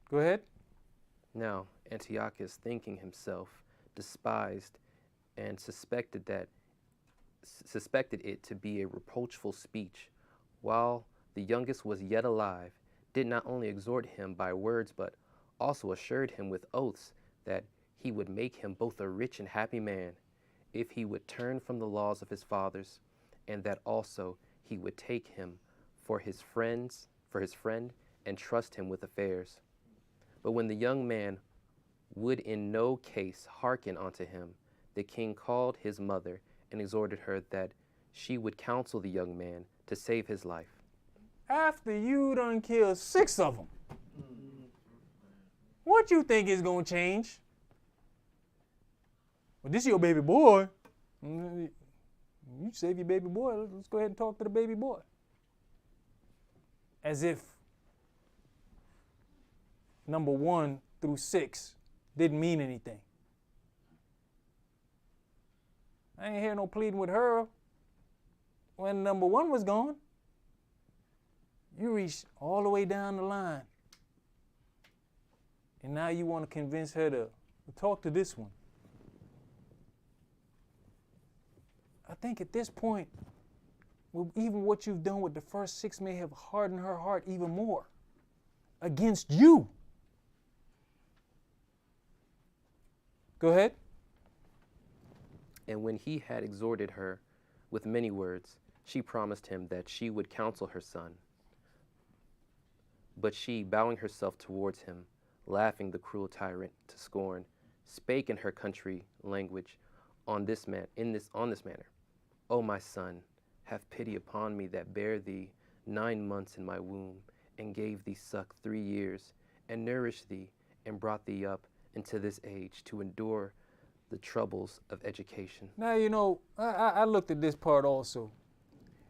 Go ahead. Now Antiochus, thinking himself despised and suspected it to be a reproachful speech, while the youngest was yet alive, did not only exhort him by words, but also assured him with oaths that he would make him both a rich and happy man, if he would turn from the laws of his fathers, and that also he would take him for his friend, and trust him with affairs. But when the young man would in no case hearken unto him, the king called his mother and exhorted her that she would counsel the young man to save his life. After you done killed 6 of them, what you think is gonna change? Well, this is your baby boy. You save your baby boy. Let's go ahead and talk to the baby boy. As if number 1 through 6 didn't mean anything. I ain't hear no pleading with her when number 1 was gone. You reached all the way down the line. And now you want to convince her to talk to this one. I think at this point, even what you've done with the first 6 may have hardened her heart even more against you. Go ahead. And when he had exhorted her with many words, she promised him that she would counsel her son. But she, bowing herself towards him, laughing the cruel tyrant to scorn, spake in her country language on this manner. O my son, have pity upon me that bare thee 9 months in my womb, and gave thee suck 3 years, and nourished thee, and brought thee up into this age to endure the troubles of education. Now, you know, I looked at this part also.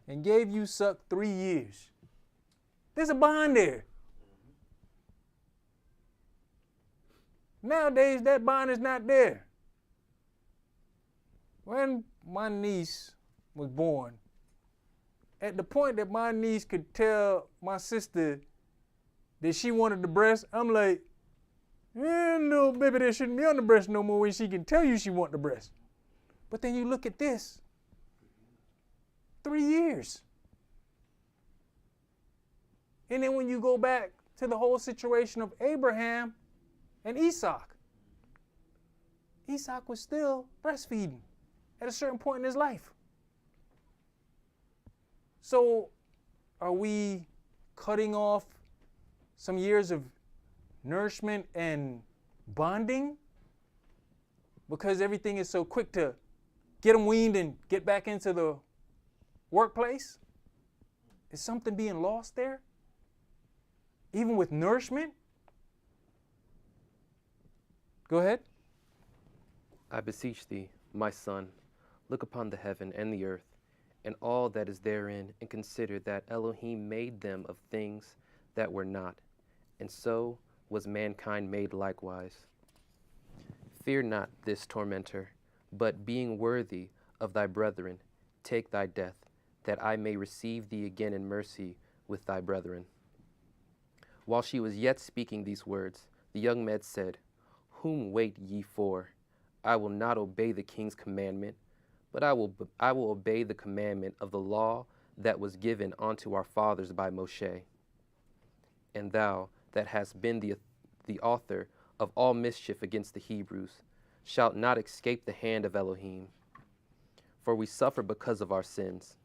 And gave you suck 3 years. There's a bond there. Nowadays, that bond is not there. When my niece was born, at the point that my niece could tell my sister that she wanted the breast, I'm like, little baby that shouldn't be on the breast no more when she can tell you she want the breast. But then you look at this, 3 years. And then when you go back to the whole situation of Abraham and Esaac, Esaac was still breastfeeding at a certain point in his life. So are we cutting off some years of nourishment and bonding because everything is so quick to get them weaned and get back into the workplace? Is something being lost there? Even with nourishment? Go ahead. I beseech thee, my son, look upon the heaven and the earth, and all that is therein, and consider that Elohim made them of things that were not, and so was mankind made likewise. Fear not this tormentor, but being worthy of thy brethren, take thy death, that I may receive thee again in mercy with thy brethren. While she was yet speaking these words, the young man said, Whom wait ye for? I will not obey the king's commandment, but I will obey the commandment of the law that was given unto our fathers by Moshe. And thou, that hast been the author of all mischief against the Hebrews, shalt not escape the hand of Elohim. For we suffer because of our sins.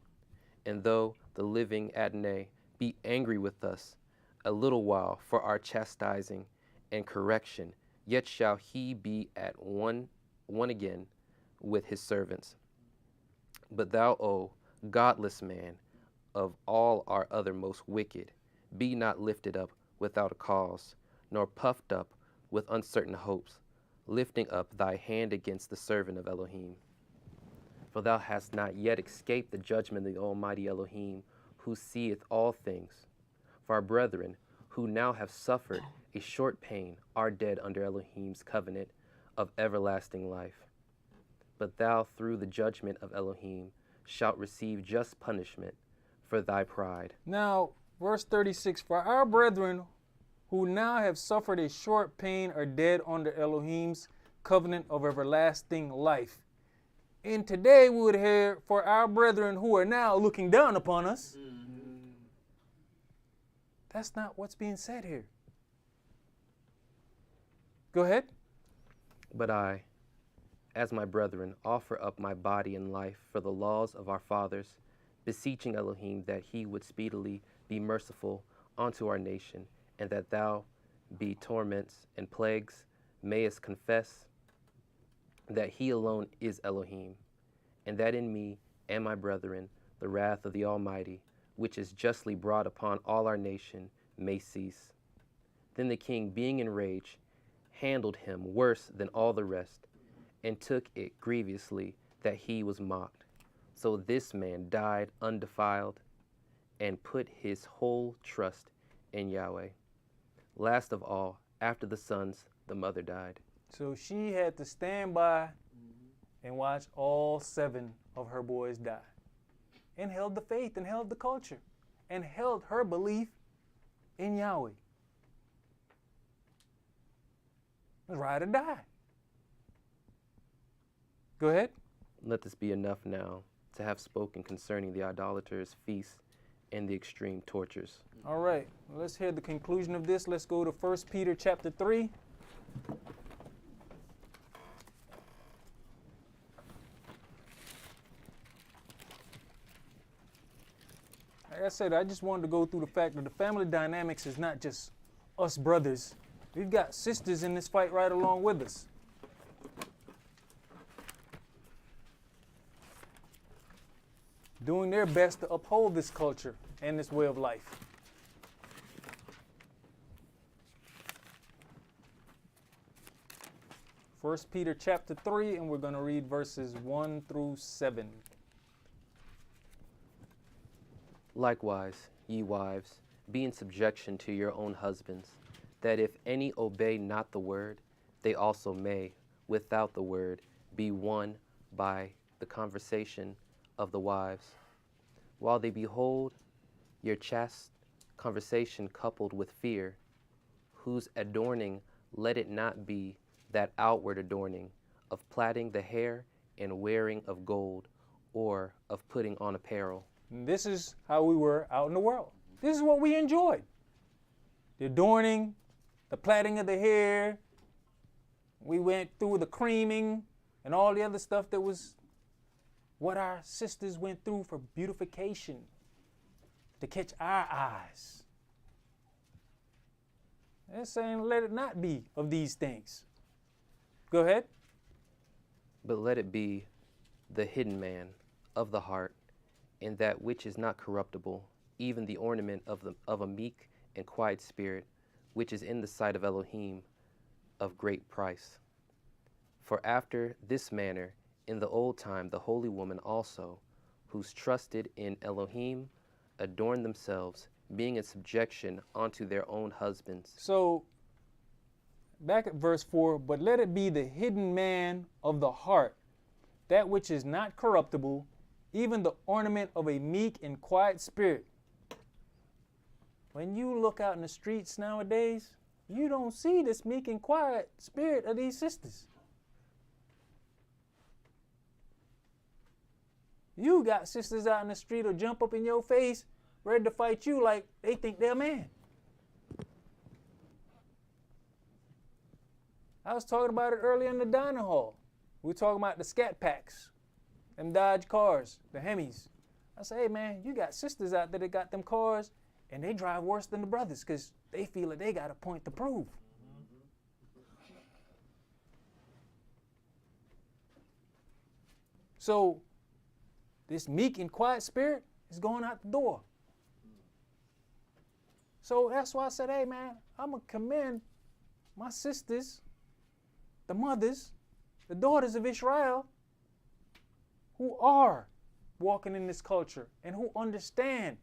And though the living Adonai be angry with us a little while for our chastising and correction, yet shall he be at one again with his servants. But thou, O godless man, of all our other most wicked, be not lifted up without a cause, nor puffed up with uncertain hopes, lifting up thy hand against the servant of Elohim. For thou hast not yet escaped the judgment of the Almighty Elohim, who seeth all things. For our brethren, who now have suffered a short pain, are dead under Elohim's covenant of everlasting life. But thou, through the judgment of Elohim, shalt receive just punishment for thy pride. Now, verse 36, for our brethren who now have suffered a short pain are dead under Elohim's covenant of everlasting life. And today we would hear, for our brethren who are now looking down upon us. That's not what's being said here. Go ahead. But I, as my brethren, offer up my body and life for the laws of our fathers, beseeching Elohim that he would speedily be merciful unto our nation, and that thou, be torments and plagues, mayest confess that he alone is Elohim, and that in me and my brethren the wrath of the Almighty, which is justly brought upon all our nation, may cease. Then the king, being enraged, handled him worse than all the rest, and took it grievously that he was mocked. So this man died undefiled, and put his whole trust in Yahweh. Last of all, after the sons, the mother died. So she had to stand by and watch all 7 of her boys die. And held the faith and held the culture and held her belief in Yahweh. It was ride or die. Go ahead. Let this be enough now to have spoken concerning the idolaters' feasts and the extreme tortures. All right, well, let's hear the conclusion of this. Let's go to 1 Peter chapter 3. Like I said, I just wanted to go through the fact that the family dynamics is not just us brothers. We've got sisters in this fight right along with us. Doing their best to uphold this culture and this way of life. First Peter chapter 3, and we're going to read verses 1 through 7. Likewise, ye wives, be in subjection to your own husbands, that if any obey not the word, they also may, without the word, be won by the conversation of the wives, while they behold your chaste conversation coupled with fear, whose adorning let it not be that outward adorning of plaiting the hair and wearing of gold, or of putting on apparel. And this is how we were out in the world. This is what we enjoyed. The adorning, the plaiting of the hair. We went through the creaming and all the other stuff that was what our sisters went through for beautification, to catch our eyes. They're saying, let it not be of these things. Go ahead. But let it be the hidden man of the heart, and that which is not corruptible, even the ornament of a meek and quiet spirit, which is in the sight of Elohim of great price. For after this manner, in the old time, the holy woman also, who's trusted in Elohim, adorned themselves, being in subjection unto their own husbands. So, back at verse 4, but let it be the hidden man of the heart, that which is not corruptible, even the ornament of a meek and quiet spirit. When you look out in the streets nowadays, you don't see this meek and quiet spirit of these sisters. You got sisters out in the street who jump up in your face, ready to fight you like they think they're a man. I was talking about it earlier in the dining hall. We were talking about the scat packs, them Dodge cars, the Hemis. I say, hey man, you got sisters out there that got them cars and they drive worse than the brothers because they feel that they got a point to prove. So this meek and quiet spirit is going out the door. So that's why I said, hey man, I'm going to commend my sisters, the mothers, the daughters of Israel, who are walking in this culture and who understand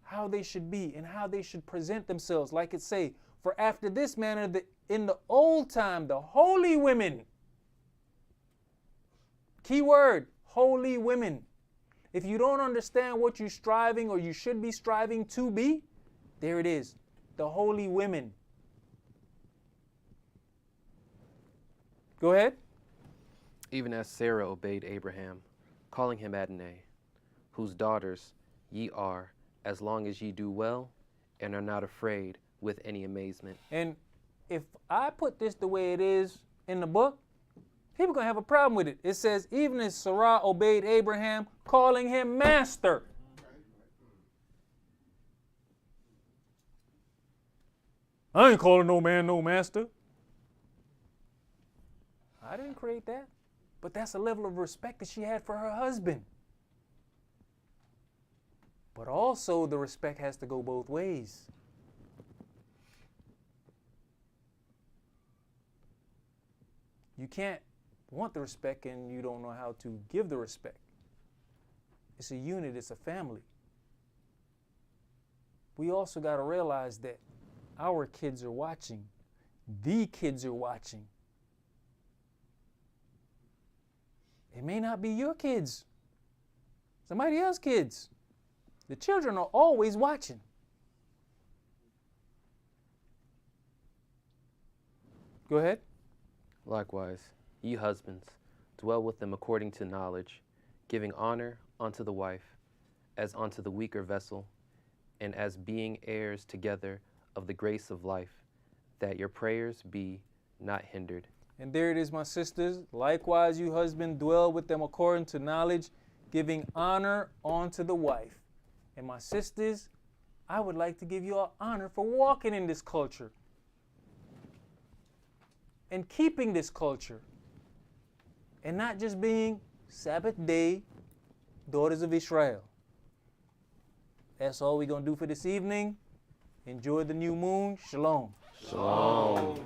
how they should be and how they should present themselves. Like it say, for after this manner, in the old time, the holy women, key word, holy women. If you don't understand what you're striving or you should be striving to be, there it is, the holy women. Go ahead. Even as Sarah obeyed Abraham, calling him Adonai, whose daughters ye are, as long as ye do well and are not afraid with any amazement. And if I put this the way it is in the book, people are going to have a problem with it. It says, even as Sarah obeyed Abraham, calling him master. I ain't calling no man no master. I didn't create that. But that's a level of respect that she had for her husband. But also the respect has to go both ways. You can't want the respect and you don't know how to give the respect. It's a unit, it's a family. We also got to realize that our kids are watching. The kids are watching. It may not be your kids, somebody else's kids. The children are always watching. Go ahead. Likewise, Ye husbands, dwell with them according to knowledge, giving honor unto the wife, as unto the weaker vessel, and as being heirs together of the grace of life, that your prayers be not hindered. And there it is, my sisters. Likewise, you husbands, dwell with them according to knowledge, giving honor unto the wife. And my sisters, I would like to give you all honor for walking in this culture and keeping this culture and not just being Sabbath day daughters of Israel. That's all we're going to do for this evening. Enjoy the new moon. Shalom. Shalom.